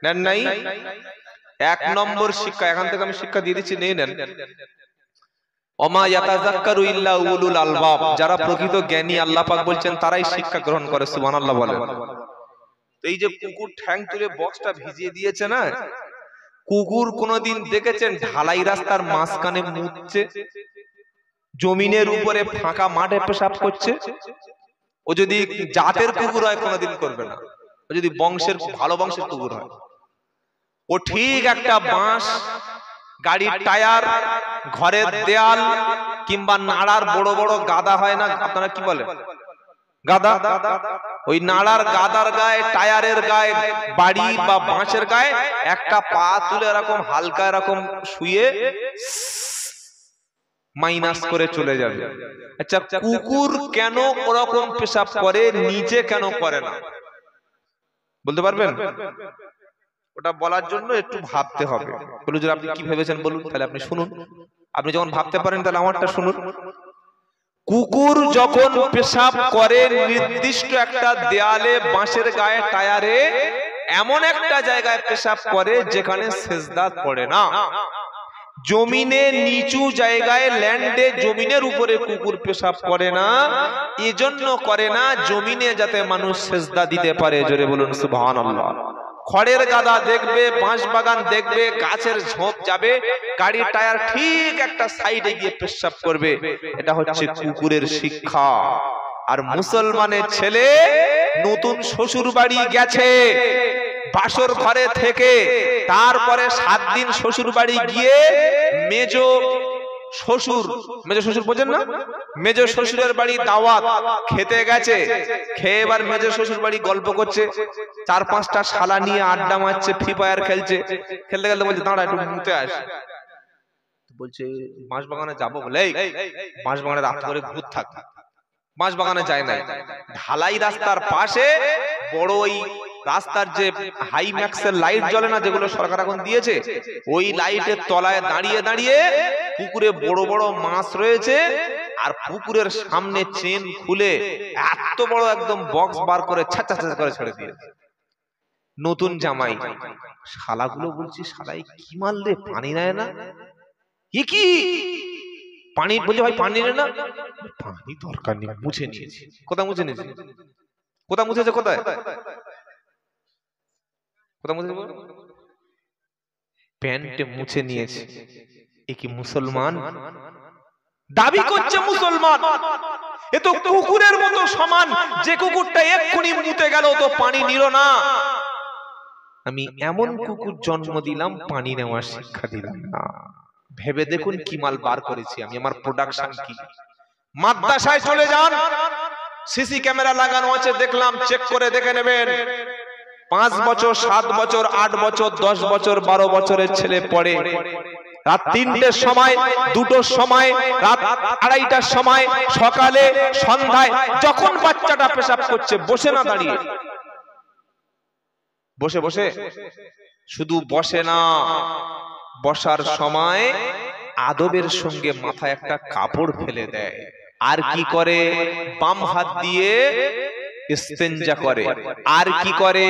নেন নাই? 1 নম্বর শিক্ষা, এখান থেকে আমি শিক্ষা দিয়ে দিচ্ছি, নিয়ে নেন। ওমা ইয়াতাযাক্কারু ইল্লা উলুল আলবাব, যারা প্রকৃত জ্ঞানী আল্লাহ পাক বলছেন তারাই শিক্ষা গ্রহণ করে। সুবহানাল্লাহ বলেন। তো এই যে কুকুর ঠ্যাং তুলে বক্সটা ভিজিয়ে দিয়েছে না, কুকুর কোনদিন দেখেছেন ঢালাই রাস্তার মাঝখানে মুতছে, জমিনের উপরে ফাঁকা মাঠে পেশাব করছে? ও যদি জাতের কুকুর হয় কোনদিন করবে না, ও যদি বংশের ভালো বংশের কুকুর হয়। ও ঠিক একটা বাঁশ, গাড়ির টায়ার, ঘরের দেয়াল কিংবা নাড়ার বড় বড় গাদা হয় না, আপনারা কি বলেন? গাদা। ওই নাড়ার গাদার গায়ে, টায়ারের গায়ে, বাড়ি বা বাঁশের গায়ে একটা পা তুলে এরকম হালকা এরকম শুয়ে মাইনাস করে চলে যাবে। আচ্ছা, কুকুর কেন ওরকম পেশাব করে, নিচে কেন করে না বলতে পারবেন? ওটা বলার জন্য একটু ভাবতে হবে। বলুন যে আপনি কি ভেবেছেন বলুন, তাহলে আপনি শুনুন। আপনি যখন ভাবতে পারেন তাহলে আমারটা শুনুন। কুকুর যখন পেশাব করে নির্দিষ্ট একটা দেয়ালে, বাঁশের গায়ে, টায়ারে, এমন একটা জায়গায় পেশাব করে যেখানে সেজদা পড়ে না। জমিনে নিচু জায়গায়, ল্যান্ডে, জমিনের উপরে কুকুর পেশাব করে না। এজন্য করে না জমিনে যাতে মানুষ সেজদা দিতে পারে। জোরে বলুন সুবহানাল্লাহ। খড়ের গাদা দেখবে, বাঁশ বাগান দেখবে, গাছের ঝোপ যাবে, গাড়ির টায়ার ঠিক একটা সাইডে গিয়ে পেশাব করবে। এটা হচ্ছে কুকুরের শিক্ষা। আর মুসলমানের ছেলে নতুন শ্বশুর বাড়ি গেছে, বাসর ঘরে থেকে তারপরে 7 দিন শ্বশুর বাড়ি গিয়ে মেজো শ্বশুর বোঝেন না, মেজো শ্বশুরের বাড়ি দাওয়াত খেতে গেছে। খেয়ে এবার মেজো শ্বশুর বাড়ি গল্প করছে, 4-5টা শালা নিয়ে আড্ডা মারছে, ফ্রি ফায়ার খেলছে। খেলতে খেলতে বলছে দাঁড়া একটু মুতে আসে। বলছে বাঁশবাগানে যাবো বলে, বাঁশবাগানে রাত করে ভূত থাকে, বাঁশবাগানে যায় না। ঢালাই রাস্তার পাশে বড় ওই রাস্তার যে হাই ম্যাক্সের লাইট জ্বলে না, যেগুলো সরকার এখন দিয়েছে, ওই লাইটের তলায় দাঁড়িয়ে দাঁড়িয়ে পুকুরে বড় বড় মাছ রয়েছে। আর পুকুরের সামনে চেন খুলে এত বড় একদম বক্স বার করে ছাচা ছাচা করে ছেড়ে দিয়েছে। নতুন জামাই, শালাগুলো বলছি শালাই কি মারলে, পানি নেয় না? কি পানি বলছে ভাই পানি নেয় না। পানি দরকার নেই, মুছে নিয়েছি। কোথায় মুছে নিয়েছি? কোথায় মুছেছে? কোথায় প্যান্টে মুছে নিয়েছে। এ কি মুসলমান? দাবি করছে মুসলমান, এ তো কুকুরের মতো সমান। যে কুকুরটা এক্ষুনি মুতে গেল তো পানি নিল না। আমি এমন কুকুর জন্ম দিলাম, পানি নেওয়ার শিক্ষা দিলাম না। ভেবে দেখুন কি মাল বার করেছি আমি, আমার প্রোডাকশন কি। মাদ্রাসায় চলে যান, সিসি ক্যামেরা লাগানো আছে, দেখলাম, চেক করে দেখে নেবেন। 5 বছর, 7 বছর, 8 বছর, 10 বছর, 12 বছরের ছেলে পড়ে। রাত 3টের সময়, 2টোর সময়, রাত 2:30টার সময়, সকালে, সন্ধ্যায়, যখন বাচ্চাটা পেশাব করছে, বসে না দাঁড়িয়ে, বসে বসে, শুধু বসে না, বসার সময় আদবের সঙ্গে মাথায় একটা কাপড় ফেলে দেয়। আর কি করে? বাম হাত দিয়ে ইস্তেঞ্জা করে। আর কি করে?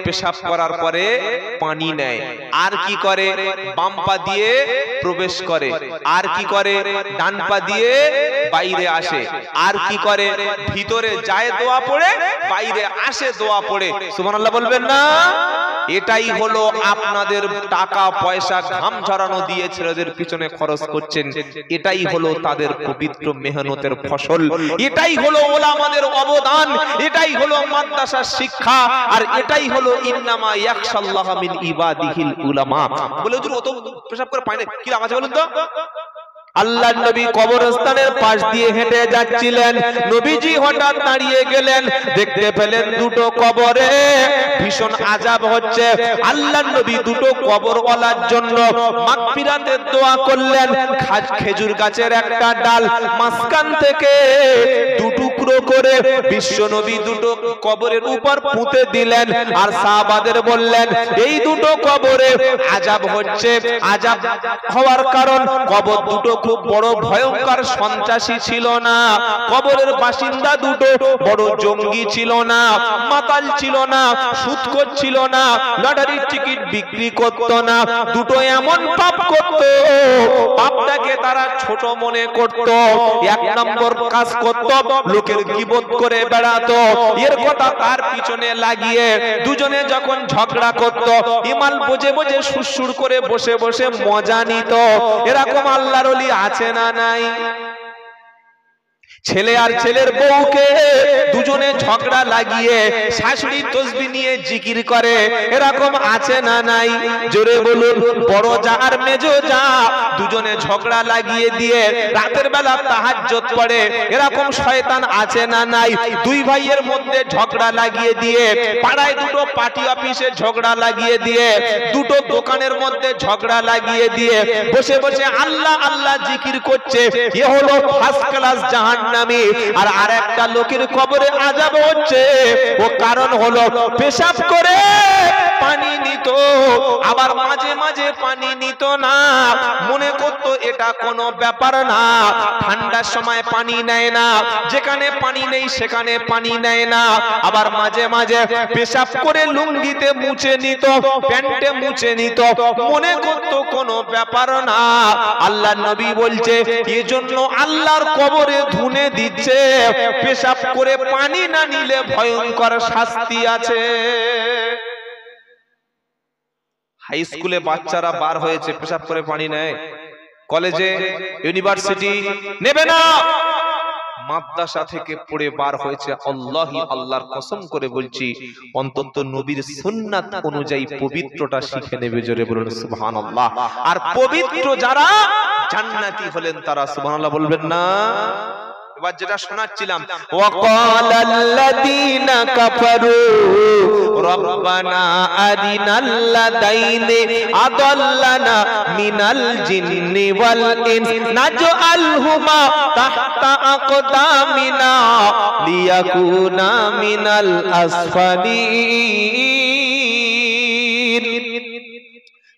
পেশাব করার পরে পানি নেয়। আর কি করে? বাম পা দিয়ে প্রবেশ করে। আর কি করে? ডান পা দিয়ে বাইরে আসে। আর কি করে? ভিতরে যায় দোয়া পড়ে, বাইরে আসে দোয়া পড়ে। সুবহানাল্লাহ বলবেন না? এটাই হলো আপনাদের টাকা পয়সা ঘাম ঝরানো দিয়ে ছেলেদের পিছনে খরচ করছেন। এটাই হলো তাদের পবিত্র মেহনতের ফসল। এটাই হলো ওলামাদের অবদান। এটাই হলো মাদ্রাসার শিক্ষা। আর এটাই হলো ইন্নামা ইয়াখশাল্লাহ মিন ইবাদিহিল উলামা। বলে হুজুর ও তো পেশাব করে পায় না, কি লাভ আছে বলুন তো? আল্লাহর নবী কবরস্থানের পাশ দিয়ে হেঁটে যাচ্ছিলেন, নবীজি হঠাৎ দাঁড়িয়ে গেলেন, দেখতে পেলেন দুটো কবরে ভীষণ আযাব হচ্ছে। আল্লাহর নবী দুটো কবরওয়ালার জন্য মাগফিরাতের দোয়া করলেন। খেজুর গাছের একটা ডাল মাঝখান থেকে দুটুকরো করে বিশ্ব নবী দুটো কবরের উপর পুঁতে দিলেন, আর সাহাবাদের বললেন এই দুটো কবরে আযাব হচ্ছে। আযাব হওয়ার কারণ কবর দুটো খুব বড় ভয়ঙ্কর সন্ত্রাসী ছিল না, কবরের বাসিন্দা দুটো বড় জঙ্গি ছিল না, মাতাল ছিল না, সুদখোর ছিল না, লটারির টিকিট বিক্রি করত না, দুটো এমন পাপ করত, পাপটাকে তারা ছোট মনে করত, এক নম্বর কাজ করত, লোকের গীবত করে বেড়াতো, এর কথা তার পিছনে লাগিয়ে দুজনে যখন ঝগড়া করত ইমাল বোঝে বোঝে সুরসুর করে বসে বসে মজা নিত। এরকম আল্লাহর ওলি আছে না নাই? ছেলে আর ছেলের বউকে দুজনে ঝগড়া লাগিয়ে শাশুড়ি তসবিহ নিয়ে জিকির করে, এরকম আছে না নাই? জোরে বলুন। বড় জা আর মেজো জা দুজনে ঝগড়া লাগিয়ে দিয়ে রাতের বেলা তাহাজ্জুদ পড়ে, এরকম শয়তান আছে না নাই? দুই ভাইয়ের মধ্যে ঝগড়া লাগিয়ে দিয়ে পাড়ায় দুটো পার্টি অফিসে ঝগড়া লাগিয়ে দিয়ে দুটো দোকানের মধ্যে ঝগড়া লাগিয়ে দিয়ে বসে বসে আল্লাহ আল্লাহ জিকির করছে, এ হলো ফার্স্ট ক্লাস জাহান্নামী। আর আরেকটা লোকের কবরে আযাব হচ্ছে, ও কারণ হলো পেশাব করে পানি নিত, আবার মাঝে মাঝে পানি নিত না, মনে করতো এটা কোনো ব্যাপার না, ঠান্ডার সময় পানি নেয় না, যেখানে পানি নেই সেখানে পানি নেয় না, আবার মাঝে মাঝে পেশাব করে লুঙ্গিতে মুছে নিত, প্যান্টে মুছে নিত, মনে করতো কোনো ব্যাপার না। আল্লাহর নবী বলছে এজন্য আল্লাহর কবরে ধুনে দিচ্ছে, পেশাব করে পানি না নিলে ভয়ঙ্কর শাস্তি আছে। হাই স্কুলে বাচ্চারা বার হয়েছে পেশাব করে পানি নেয়, কলেজে ইউনিভার্সিটি নেবে না, মাদ্রাসা থেকে পড়ে বার হয়েছে, আল্লাহি আল্লাহর কসম করে বলছি অন্তত নবীর সুন্নাত অনুযায়ী পবিত্রটা শিখে নেবে। জোরে বলুন সুবহানাল্লাহ। আর পবিত্র যারা জান্নাতি হলেন তারা সুবহানাল্লাহ বলবেন না? এবার যেটা শোনাচ্ছিলাম, ওয়াকালাল্লাযীনা কাফারু রব্বানা আরিনাল্লাযাইনি আদাল্লানা মিনাল জিন্নি ওয়াল ইনস নাজআলহুমা তাহতা আকদামিনা লিয়াকুনা মিনাল আসফালিন।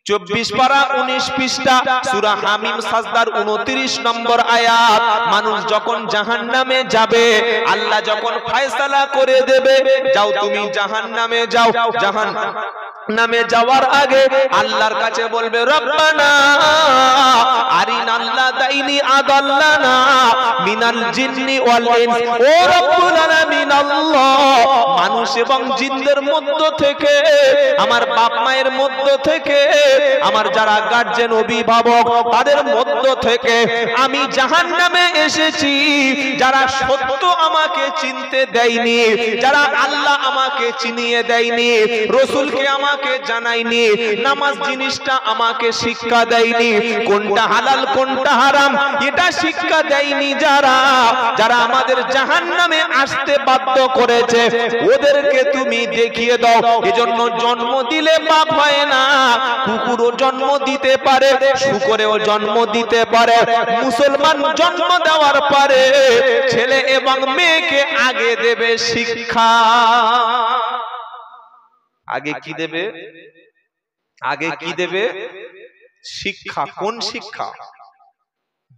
24 পারা 19 পৃষ্ঠা সূরা হামিম সাজদার 29 নম্বর আয়াত। মানুষ যখন জাহান্নামে যাবে, আল্লাহ যখন ফয়সালা করে দেবে যাও তুমি জাহান্নামে যাও, জাহান্নামে যাওয়ার আগে আল্লাহর কাছে বলবে রব্বানা আরিনাল্লাযাইনি আদাল্লানা মিনাল জিন্নি ওয়াল ইনস, ও রব্বুল আলামিন আল্লাহ, মানুষ এবং জিনদের মধ্য থেকে, আমার বাপ মায়ের মধ্য থেকে, আমার যারা গার্জিয়ান অভিভাবক তাদের মধ্য থেকে আমি জাহান্নামে এসেছি, যারা সত্য আমাকে চিনতে দেয়নি, যারা আল্লাহ আমাকে চিনিয়ে দেয়নি, রাসূলকে আমাকে জানায়নি, নামাজ জিনিসটা আমাকে শিক্ষা দেয়নি, কোনটা হালাল কোনটা হারাম এটা শিক্ষা দেয়নি, যারা আমাদের জাহান্নামে আসতে বাধ্য করেছে ওদেরকে তুমি দেখিয়ে দাও। এজন্য জন্ম দিলে পাপ হয় না, কুকুরও জন্ম দিতে পারে, শুকরেও জন্ম দিতে পারে, মুসলমান জন্ম দেওয়ার পরে ছেলে এবং মেয়েকে আগে দেবে শিক্ষা। আগে কি দেবে? আগে কি দেবে? শিক্ষা। কোন শিক্ষা?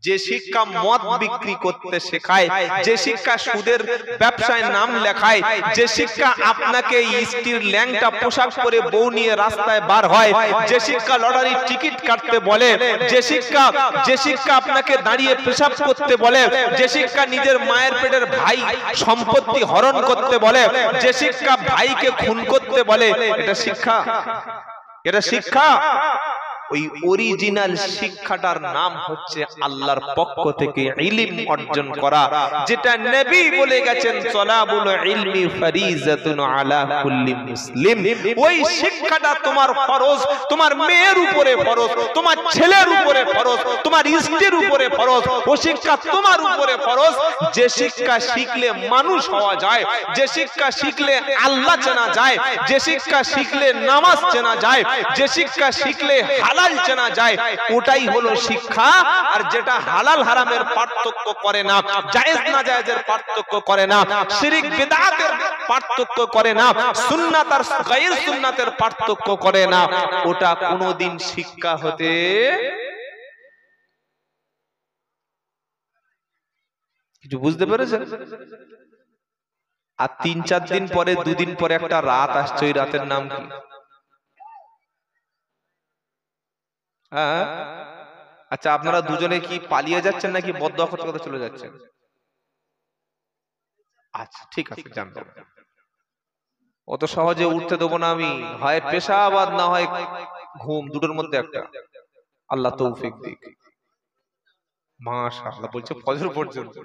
যে শিক্ষা মদ বিক্রি করতে শেখায়, যে শিক্ষা সুদের ব্যবসায় নাম লেখায়, যে শিক্ষা আপনাকে স্ত্রীর ল্যাংটা পোশাক পরে বউ নিয়ে রাস্তায় বার হয়, যে শিক্ষা লটারির টিকিট কাটতে বলে, যে শিক্ষা আপনাকে দাঁড়িয়ে পেশাব করতে বলে, যে শিক্ষা নিজের মায়ের পেটের ভাই সম্পত্তি হরণ করতে বলে, যে শিক্ষা ভাইকে খুন করতে বলে, এটা শিক্ষা? এটা শিক্ষা? ওই অরিজিনাল শিক্ষাটার নাম হচ্ছে আল্লাহর পক্ষ থেকে ইলম অর্জন করা, যেটা নবী বলে গেছেন তলাবুল ইলমি ফারিজাতুন আলা কুল্লি মুসলিম। ওই শিক্ষাটা তোমার ফরজ, তোমার মেয়ের উপরে ফরজ, তোমার ছেলের উপরে ফরজ, তোমার স্ত্রীর উপরে ফরজ। ও শিক্ষা তোমার উপরে ফরজ। যে শিক্ষা শিখলে মানুষ হওয়া যায়, যে শিক্ষা শিখলে আল্লাহ চেনা যায়, যে শিক্ষা শিখলে নামাজ চেনা যায়, যে শিক্ষা শিখলে হালাল চেনা যায়, ওটাই হলো শিক্ষা। আর যেটা হালাল হারামের পার্থক্য করে না, জায়েজ না জায়েজের পার্থক্য করে না, শিরক বিদআতের পার্থক্য করে না, সুন্নাত আর গায়র সুন্নাতের পার্থক্য করে না, ওটা কোনোদিন শিক্ষা হতে কিছু বুঝতে পেরেছেন? আর ৩-৪ দিন পরে, ২ দিন পরে একটা রাত আসছে, ওই রাতের নাম কি? আচ্ছা, আপনারা দুজনে কি পালিয়ে যাচ্ছেন নাকি বদদোয়া করতে করতে চলে যাচ্ছেন? আচ্ছা ঠিক আছে, জানতাম। অত সহজে উঠতে দেবো না আমি, হয় পেশাব আর না হয় ঘুম, দুটোর মধ্যে একটা। আল্লাহ তৌফিক দিক। মাশাআল্লাহ বলছে ফজর পর্যন্ত।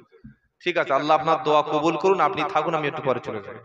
ঠিক আছে, আল্লাহ আপনার দোয়া কবুল করুন, আপনি থাকুন, আমি একটু পরে চলে যাই।